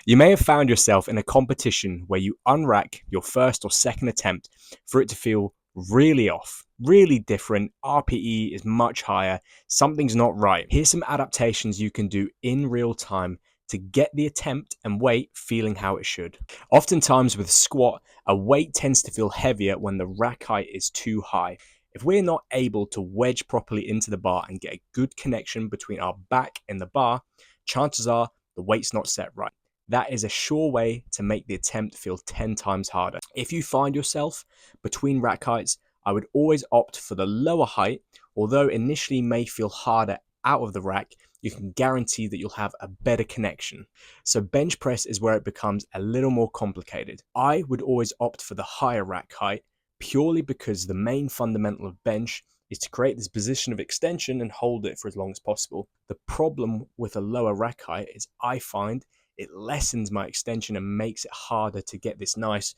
You may have found yourself in a competition where you unrack your first or second attempt for it to feel really off, really different. RPE is much higher. Something's not right. Here's some adaptations you can do in real time to get the attempt and weight feeling how it should. Oftentimes with squat, a weight tends to feel heavier when the rack height is too high. If we're not able to wedge properly into the bar and get a good connection between our back and the bar, chances are the weight's not set right. That is a sure way to make the attempt feel 10 times harder. If you find yourself between rack heights, I would always opt for the lower height. Although initially may feel harder out of the rack, you can guarantee that you'll have a better connection. So bench press is where it becomes a little more complicated. I would always opt for the higher rack height purely because the main fundamental of bench is to create this position of extension and hold it for as long as possible. The problem with a lower rack height is I find it lessens my extension and makes it harder to get this nice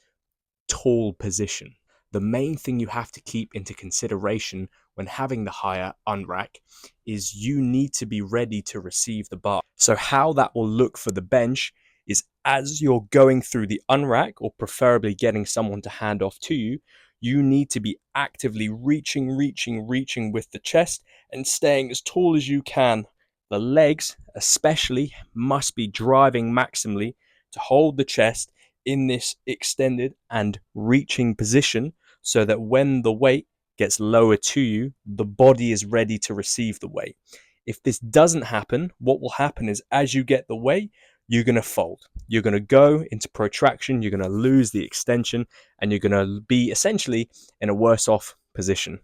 tall position. The main thing you have to keep into consideration when having the higher unrack is you need to be ready to receive the bar. So how that will look for the bench is as you're going through the unrack, or preferably getting someone to hand off to you, you need to be actively reaching with the chest and staying as tall as you can. The legs especially must be driving maximally to hold the chest in this extended and reaching position so that when the weight gets lower to you, the body is ready to receive the weight. If this doesn't happen, what will happen is as you get the weight, you're going to fold. You're going to go into protraction, you're going to lose the extension, and you're going to be essentially in a worse off position.